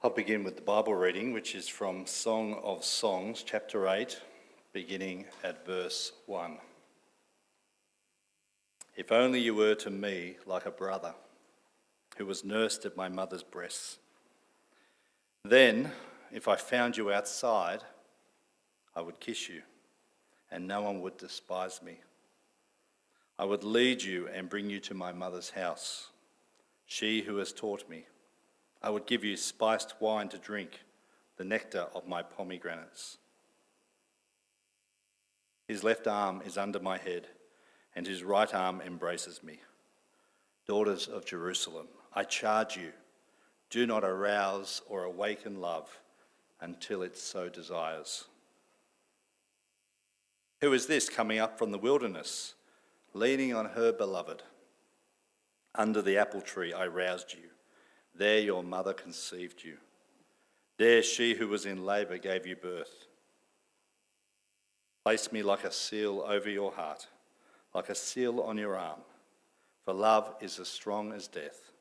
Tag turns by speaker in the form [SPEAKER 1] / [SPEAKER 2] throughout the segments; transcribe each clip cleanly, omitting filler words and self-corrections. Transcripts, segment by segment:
[SPEAKER 1] I'll begin with the Bible reading, which is from Song of Songs, chapter 8, beginning at verse 1. If only you were to me like a brother who was nursed at my mother's breasts. Then, if I found you outside, I would kiss you, and no one would despise me. I would lead you and bring you to my mother's house, she who has taught me. I would give you spiced wine to drink, the nectar of my pomegranates. His left arm is under my head, and his right arm embraces me. Daughters of Jerusalem, I charge you, do not arouse or awaken love until it so desires. Who is this coming up from the wilderness, leaning on her beloved? Under the apple tree I roused you. There your mother conceived you. There she who was in labour gave you birth. Place me like a seal over your heart, like a seal on your arm. For love is as strong as death,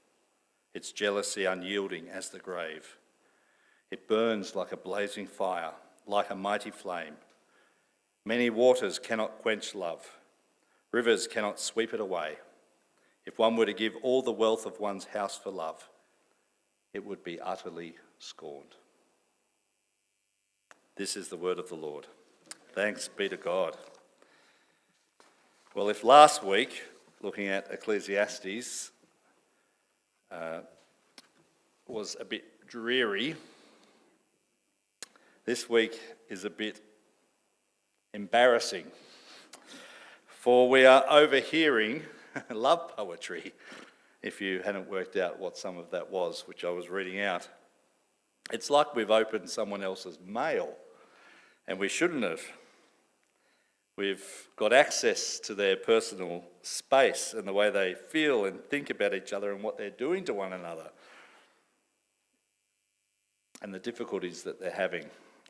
[SPEAKER 1] its jealousy unyielding as the grave. It burns like a blazing fire, like a mighty flame. Many waters cannot quench love. Rivers cannot sweep it away. If one were to give all the wealth of one's house for love, it would be utterly scorned. This is the word of the Lord. Thanks be to God. Well, if last week, looking at Ecclesiastes, was a bit dreary, this week is a bit embarrassing, for we are overhearing love poetry, if you hadn't worked out what some of that was, which I was reading out. It's like we've opened someone else's mail, and we shouldn't have. We've got access to their personal space and the way they feel and think about each other and what they're doing to one another, and the difficulties that they're having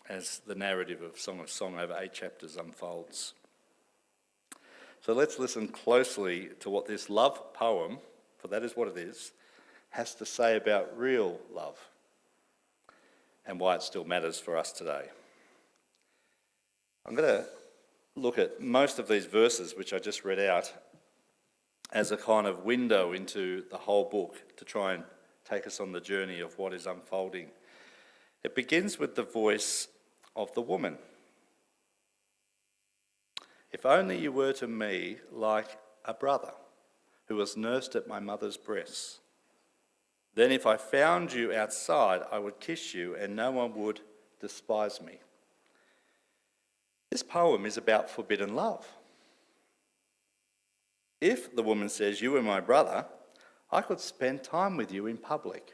[SPEAKER 1] as the narrative of Song of Song over 8 chapters unfolds. So let's listen closely to what this love poem, for that is what it is, has to say about real love and why it still matters for us today. I'm going to look at most of these verses, which I just read out, as a kind of window into the whole book to try and take us on the journey of what is unfolding. It begins with the voice of the woman. If only you were to me like a brother who was nursed at my mother's breasts. Then if I found you outside, I would kiss you and no one would despise me. This poem is about forbidden love. If the woman says, you are my brother, I could spend time with you in public.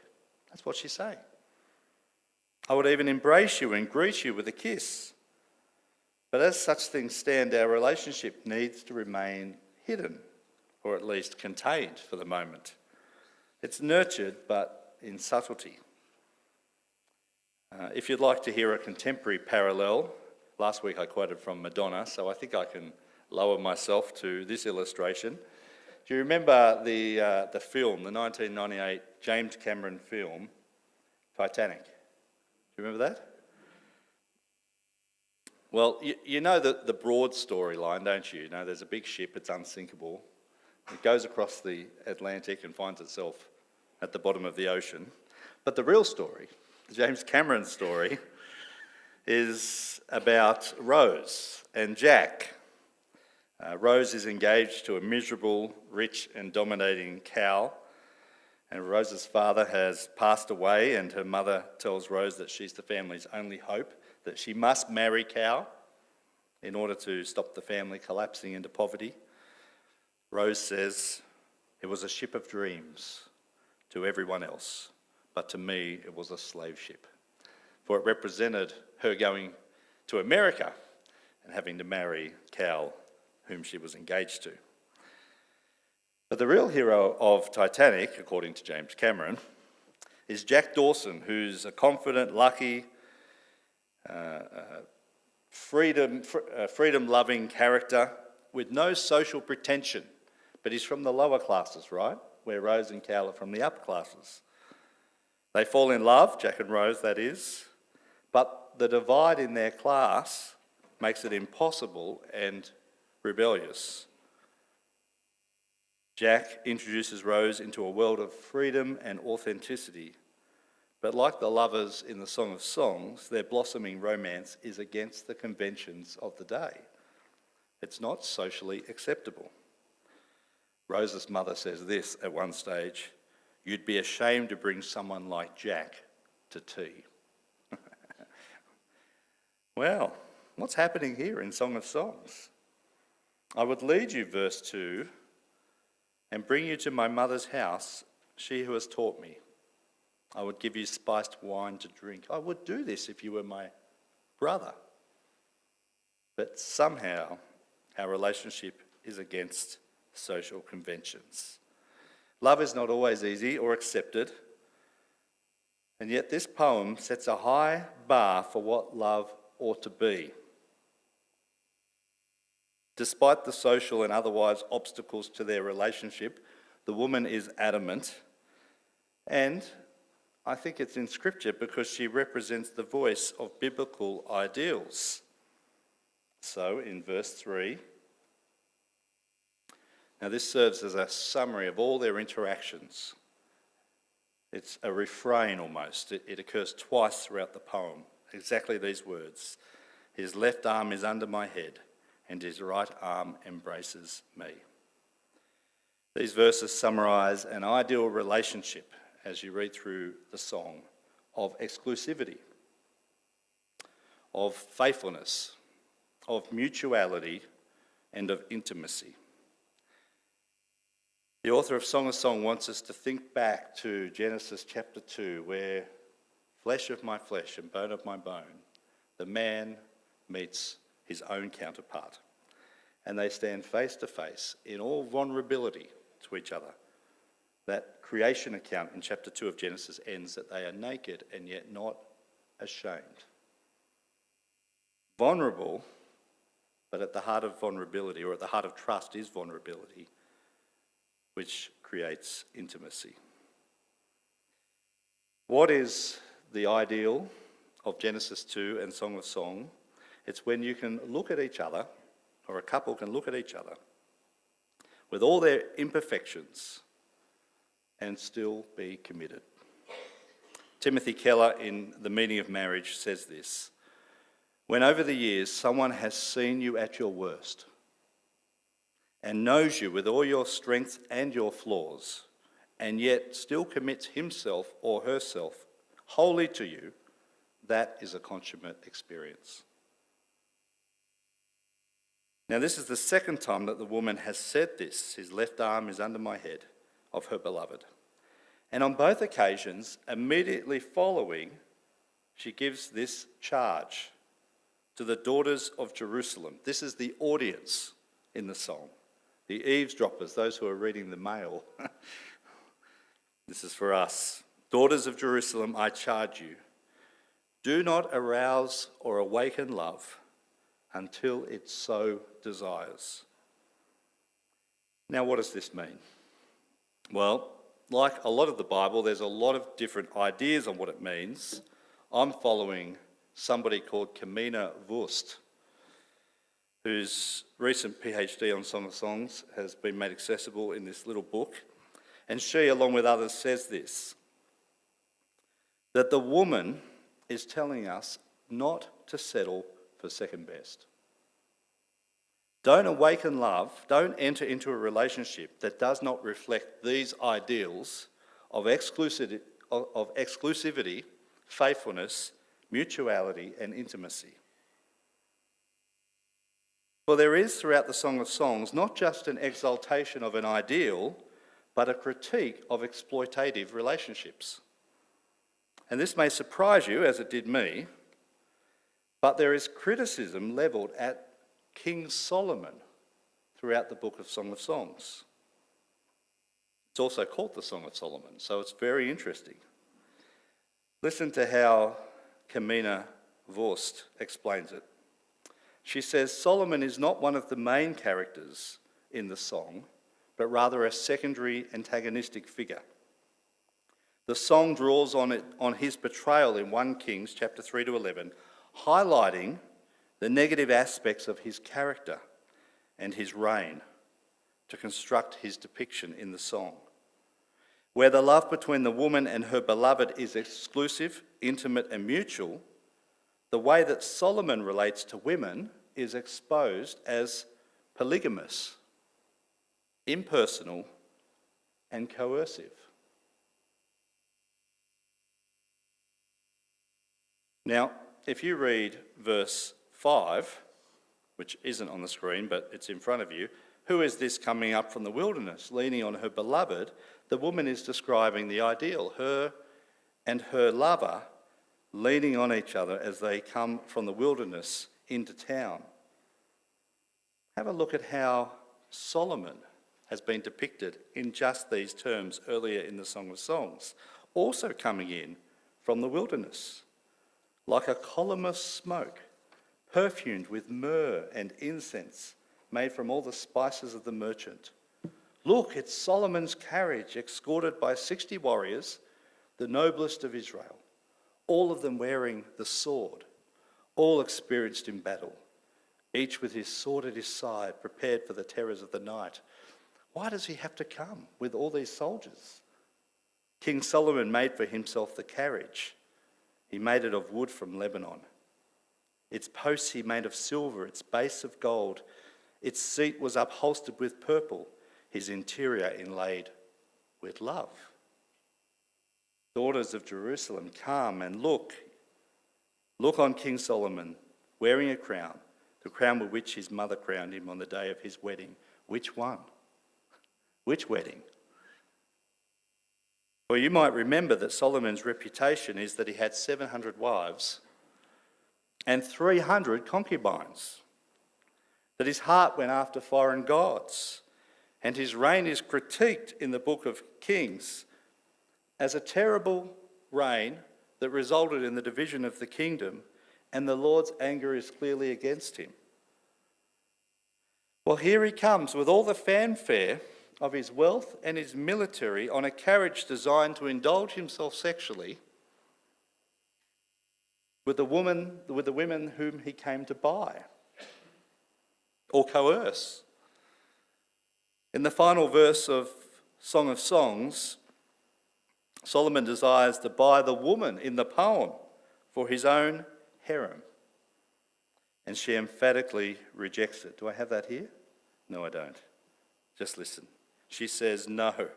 [SPEAKER 1] That's what she's saying. I would even embrace you and greet you with a kiss. But as such things stand, our relationship needs to remain hidden, or at least contained for the moment. It's nurtured, but in subtlety. If you'd like to hear a contemporary parallel, last week I quoted from Madonna, so I think I can lower myself to this illustration. Do you remember the film, the 1998 James Cameron film, Titanic? Do you remember that? Well, you know the broad storyline, don't you? You know, there's a big ship, it's unsinkable. It goes across the Atlantic and finds itself at the bottom of the ocean. But the real story, the James Cameron story, is about Rose and Jack. Rose is engaged to a miserable, rich and dominating Cal, and Rose's father has passed away, and her mother tells Rose that she's the family's only hope, that she must marry Cal in order to stop the family collapsing into poverty. Rose says, it was a ship of dreams to everyone else, but to me it was a slave ship, for it represented her going to America and having to marry Cal, whom she was engaged to. But the real hero of Titanic, according to James Cameron, is Jack Dawson, who's a confident, lucky, freedom-loving character with no social pretension, but he's from the lower classes, right? Where Rose and Cal are from the upper classes. They fall in love, Jack and Rose that is, but the divide in their class makes it impossible and rebellious. Jack introduces Rose into a world of freedom and authenticity, but like the lovers in the Song of Songs, their blossoming romance is against the conventions of the day. It's not socially acceptable. Rose's mother says this at one stage: "You'd be ashamed to bring someone like Jack to tea." Well, what's happening here in Song of Songs? "I would lead you," verse 2, "and bring you to my mother's house, she who has taught me. I would give you spiced wine to drink. I would do this if you were my brother." But somehow our relationship is against social conventions. Love is not always easy or accepted, and yet this poem sets a high bar for what love ought to be. Despite the social and otherwise obstacles to their relationship, the woman is adamant, and I think it's in Scripture because she represents the voice of biblical ideals. So in verse 3, now this serves as a summary of all their interactions. It's a refrain almost. It occurs twice throughout the poem, exactly these words: "His left arm is under my head, and his right arm embraces me." These verses summarise an ideal relationship, as you read through the song, of exclusivity, of faithfulness, of mutuality, and of intimacy. The author of Song of Song wants us to think back to Genesis chapter 2, where flesh of my flesh and bone of my bone, the man meets his own counterpart, and they stand face to face in all vulnerability to each other. That creation account in chapter 2 of Genesis ends that they are naked and yet not ashamed. Vulnerable, but at the heart of vulnerability, or at the heart of trust, is vulnerability, which creates intimacy. What is the ideal of Genesis 2 and Song of Song? It's when you can look at each other, or a couple can look at each other, with all their imperfections and still be committed. Timothy Keller, in The Meaning of Marriage, says this: "When over the years someone has seen you at your worst and knows you with all your strengths and your flaws, and yet still commits himself or herself wholly to you, that is a consummate experience." Now, this is the second time that the woman has said this: "His left arm is under my head," of her beloved. And on both occasions, immediately following, she gives this charge to the daughters of Jerusalem. This is the audience in the song, the eavesdroppers, those who are reading the mail. This is for us. "Daughters of Jerusalem, I charge you, do not arouse or awaken love until it so desires." Now, what does this mean? Well, like a lot of the Bible, there's a lot of different ideas on what it means. I'm following somebody called Kamina Wurst, whose recent PhD on Song of Songs has been made accessible in this little book. And she, along with others, says this: that the woman is telling us not to settle for second best. Don't awaken love, don't enter into a relationship that does not reflect these ideals of exclusivity, faithfulness, mutuality, and intimacy. For there is throughout the Song of Songs not just an exaltation of an ideal, but a critique of exploitative relationships. And this may surprise you, as it did me, but there is criticism levelled at King Solomon throughout the book of Song of Songs. It's also called the Song of Solomon, so it's very interesting. Listen to how Kamina Wurst explains it. She says, "Solomon is not one of the main characters in the song, but rather a secondary antagonistic figure. The song draws on his portrayal in 1 Kings chapter 3 to 11, highlighting the negative aspects of his character and his reign to construct his depiction in the song. Where the love between the woman and her beloved is exclusive, intimate and mutual, the way that Solomon relates to women is exposed as polygamous, impersonal and coercive. Now, if you read verse 5, which isn't on the screen but it's in front of you, who is this coming up from the wilderness, leaning on her beloved? The woman is describing the ideal, her and her lover leaning on each other as they come from the wilderness into town. Have a look at how Solomon has been depicted in just these terms earlier in the Song of Songs, also coming in from the wilderness, like a column of smoke, perfumed with myrrh and incense, made from all the spices of the merchant. Look, it's Solomon's carriage, escorted by 60 warriors, the noblest of Israel, all of them wearing the sword, all experienced in battle, each with his sword at his side, prepared for the terrors of the night. Why does he have to come with all these soldiers? King Solomon made for himself the carriage. He made it of wood from Lebanon. Its posts he made of silver, its base of gold. Its seat was upholstered with purple, his interior inlaid with love. Daughters of Jerusalem, come and look. Look on King Solomon, wearing a crown, the crown with which his mother crowned him on the day of his wedding. Which one? Which wedding? Well, you might remember that Solomon's reputation is that he had 700 wives and 300 concubines, that his heart went after foreign gods, and his reign is critiqued in the book of Kings as a terrible reign that resulted in the division of the kingdom, and the Lord's anger is clearly against him. Well, here he comes with all the fanfare of his wealth and his military on a carriage designed to indulge himself sexually with the women whom he came to buy or coerce. In the final verse of Song of Songs, Solomon desires to buy the woman in the poem for his own harem, and she emphatically rejects it. Do I have that here? No, I don't. Just listen. She says, "No,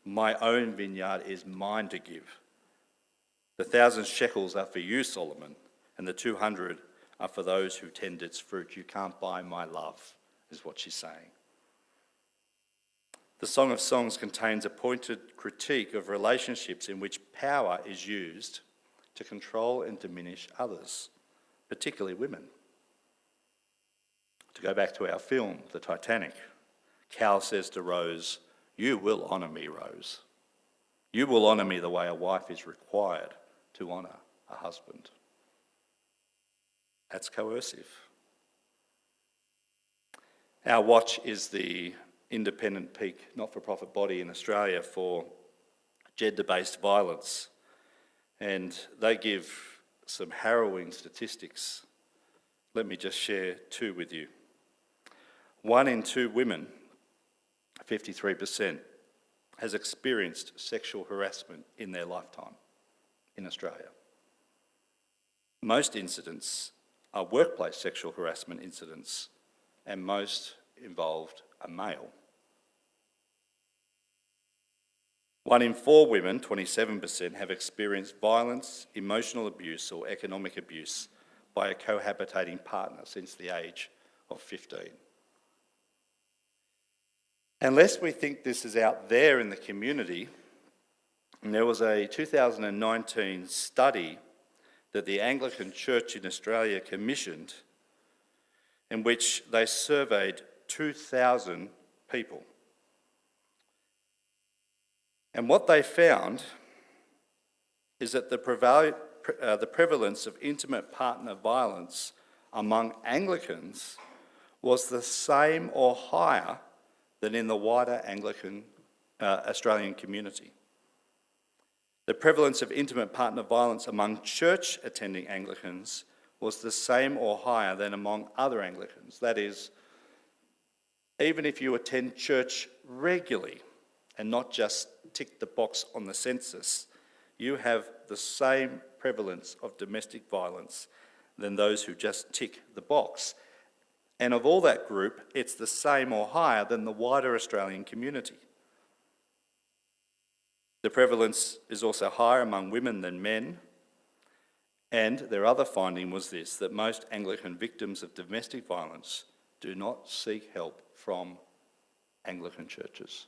[SPEAKER 1] my own vineyard is mine to give. The 1,000 shekels are for you, Solomon, and the 200 are for those who tend its fruit. You can't buy my love," is what she's saying. The Song of Songs contains a pointed critique of relationships in which power is used to control and diminish others, particularly women. To go back to our film, The Titanic, Cal says to Rose, "You will honour me, Rose. You will honour me the way a wife is required to honour a husband." That's coercive. Our Watch is the independent peak not-for-profit body in Australia for gender-based violence, and they give some harrowing statistics. Let me just share two with you. 1 in 2 women, 53%, has experienced sexual harassment in their lifetime in Australia. Most incidents are workplace sexual harassment incidents, and most involved a male. 1 in 4 women, 27%, have experienced violence, emotional abuse or economic abuse by a cohabitating partner since the age of 15. Unless we think this is out there in the community, there was a 2019 study that the Anglican Church in Australia commissioned in which they surveyed 2,000 people. And what they found is that the prevalence of intimate partner violence among Anglicans was the same or higher than in the wider Anglican Australian community. The prevalence of intimate partner violence among church-attending Anglicans was the same or higher than among other Anglicans. That is, even if you attend church regularly and not just tick the box on the census, you have the same prevalence of domestic violence than those who just tick the box. And of all that group, it's the same or higher than the wider Australian community. The prevalence is also higher among women than men, and their other finding was this, that most Anglican victims of domestic violence do not seek help from Anglican churches.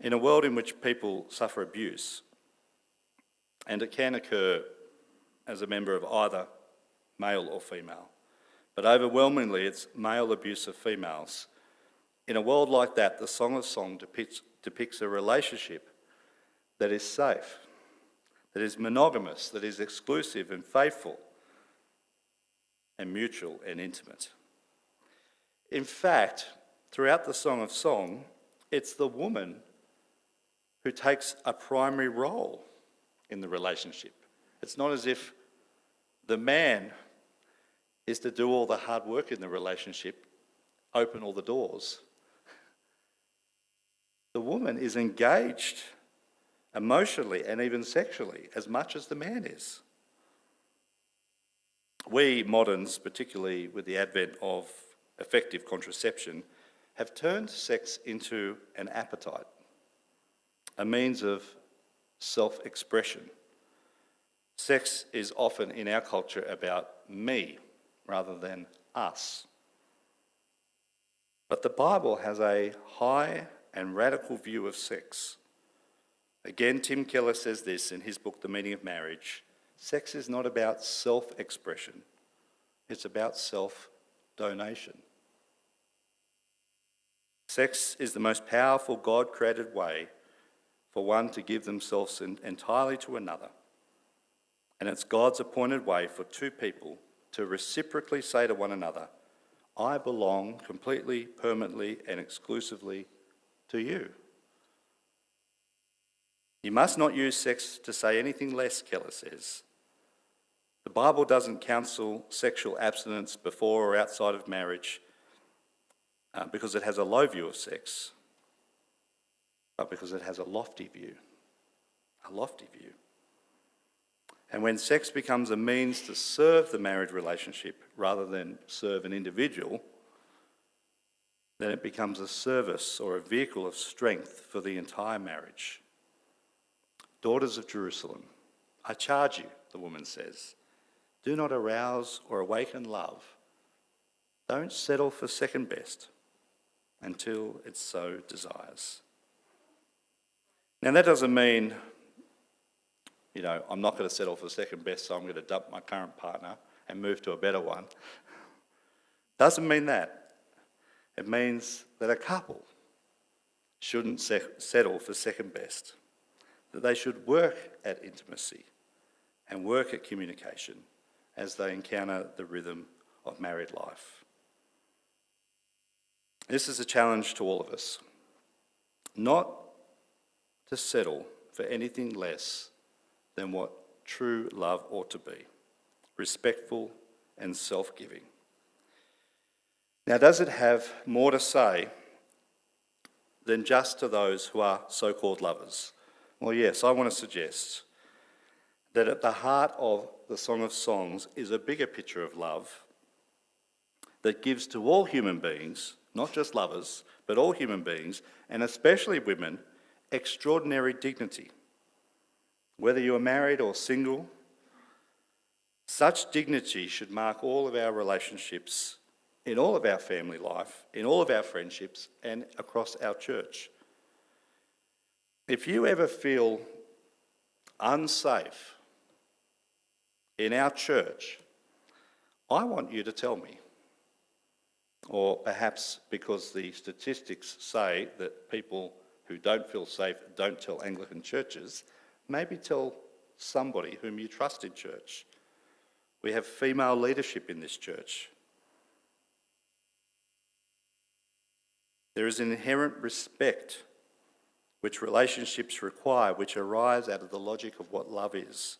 [SPEAKER 1] In a world in which people suffer abuse, and it can occur as a member of either male or female, but overwhelmingly it's male abuse of females. In a world like that, the Song of Songs depicts a relationship that is safe, that is monogamous, that is exclusive and faithful and mutual and intimate. In fact, throughout the Song of Songs, it's the woman who takes a primary role in the relationship. It's not as if the man is to do all the hard work in the relationship, open all the doors. The woman is engaged emotionally and even sexually as much as the man is. We moderns, particularly with the advent of effective contraception, have turned sex into an appetite, a means of self-expression. Sex is often in our culture about me rather than us. But the Bible has a high and radical view of sex. Again, Tim Keller says this in his book, The Meaning of Marriage. Sex is not about self-expression. It's about self-donation. Sex is the most powerful God-created way for one to give themselves entirely to another. And it's God's appointed way for two people to reciprocally say to one another, I belong completely, permanently, and exclusively to you. You must not use sex to say anything less, Keller says. The Bible doesn't counsel sexual abstinence before or outside of marriage because it has a low view of sex, but because it has a lofty view. A lofty view. And when sex becomes a means to serve the marriage relationship rather than serve an individual, then it becomes a service or a vehicle of strength for the entire marriage. Daughters of Jerusalem, I charge you, the woman says, do not arouse or awaken love. Don't settle for second best until it so desires. Now that doesn't mean, I'm not going to settle for second best, so I'm going to dump my current partner and move to a better one. Doesn't mean that. It means that a couple shouldn't settle for second best, that they should work at intimacy and work at communication as they encounter the rhythm of married life. This is a challenge to all of us, not to settle for anything less than what true love ought to be, respectful and self-giving. Now, does it have more to say than just to those who are so-called lovers? Well, yes, I want to suggest that at the heart of the Song of Songs is a bigger picture of love that gives to all human beings, not just lovers, but all human beings, and especially women, extraordinary dignity. Whether you are married or single, such dignity should mark all of our relationships, in all of our family life, in all of our friendships, and across our church. If you ever feel unsafe in our church, I want you to tell me. Or perhaps because the statistics say that people who don't feel safe don't tell Anglican churches, maybe tell somebody whom you trust in church. We have female leadership in this church. There is an inherent respect which relationships require, which arise out of the logic of what love is.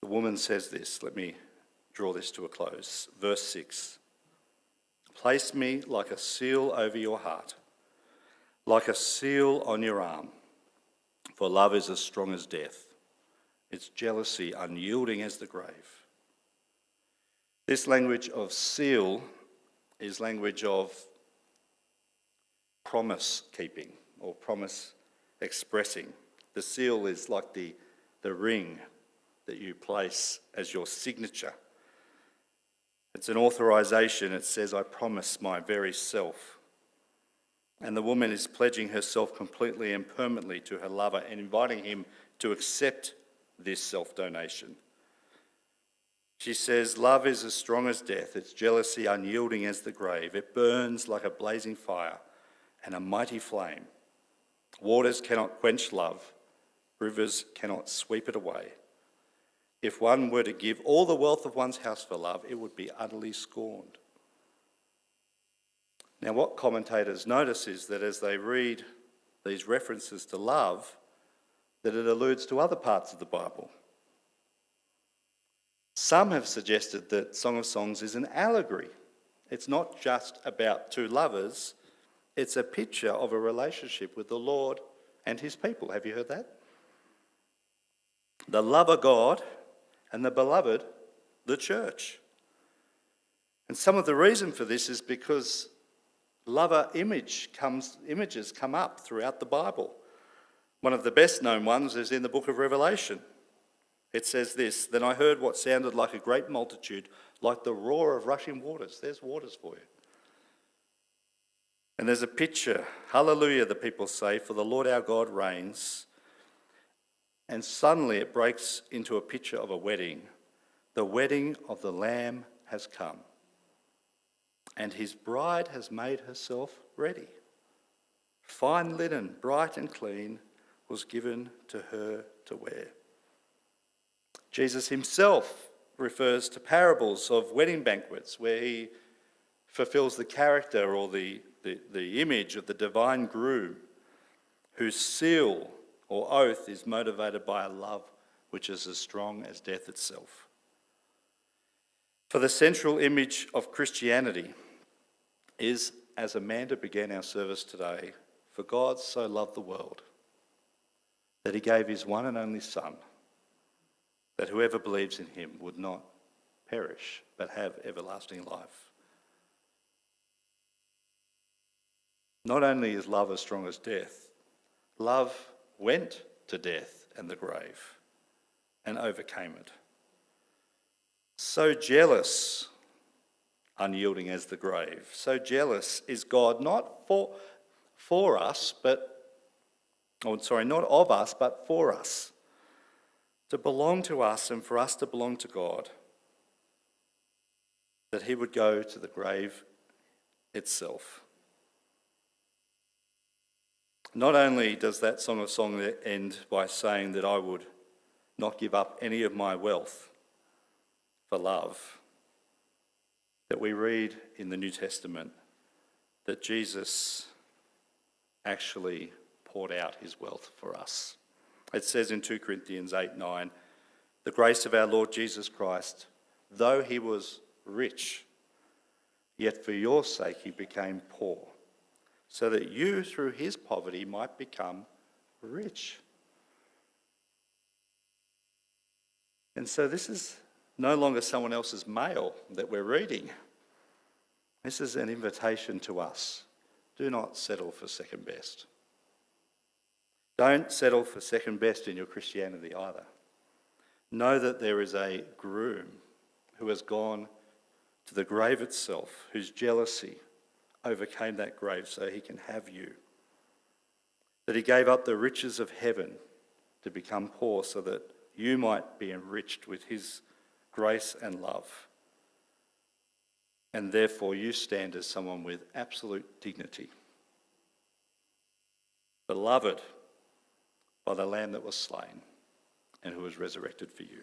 [SPEAKER 1] The woman says this. Let me draw this to a close. Verse 6. Place me like a seal over your heart, like a seal on your arm, for love is as strong as death, its jealousy unyielding as the grave. This language of seal is language of promise keeping or promise expressing. The seal is like the ring that you place as your signature. It's an authorization. It says, I promise my very self. And the woman is pledging herself completely and permanently to her lover and inviting him to accept this self-donation. She says, love is as strong as death, its jealousy unyielding as the grave. It burns like a blazing fire and a mighty flame. Waters cannot quench love, rivers cannot sweep it away. If one were to give all the wealth of one's house for love, it would be utterly scorned. Now, what commentators notice is that as they read these references to love, that it alludes to other parts of the Bible. Some have suggested that Song of Songs is an allegory. It's not just about two lovers, it's a picture of a relationship with the Lord and his people. Have you heard that? The lover God and the beloved, the church. And some of the reason for this is because lover images come up throughout the Bible. One of the best known ones is in the book of Revelation. It says this, then I heard what sounded like a great multitude, like the roar of rushing waters. There's waters for you. And there's a picture, hallelujah, the people say, for the Lord our God reigns. And suddenly it breaks into a picture of a wedding. The wedding of the Lamb has come. And his bride has made herself ready. Fine linen, bright and clean, was given to her to wear. Jesus himself refers to parables of wedding banquets where he fulfills the character or the image of the divine groom whose seal or oath is motivated by a love which is as strong as death itself. For the central image of Christianity is, as Amanda began our service today, for God so loved the world that he gave his one and only Son, that whoever believes in him would not perish but have everlasting life. Not only is love as strong as death, love went to death and the grave and overcame it. So jealous, unyielding as the grave, so jealous is God not for us, not of us, but for us, to belong to us and for us to belong to God, that he would go to the grave itself. Not only does that Song of Songs end by saying that I would not give up any of my wealth for love, that we read in the New Testament that Jesus actually poured out his wealth for us. It says in 2 Corinthians 8:9, the grace of our Lord Jesus Christ, though he was rich, yet for your sake he became poor, so that you through his poverty might become rich. And so this is no longer someone else's mail that we're reading. This is an invitation to us. Do not settle for second best. Don't settle for second best in your Christianity either. Know that there is a groom who has gone to the grave itself, whose jealousy overcame that grave so he can have you. That he gave up the riches of heaven to become poor so that you might be enriched with his grace and love. And therefore you stand as someone with absolute dignity. Beloved by the Lamb that was slain and who was resurrected for you.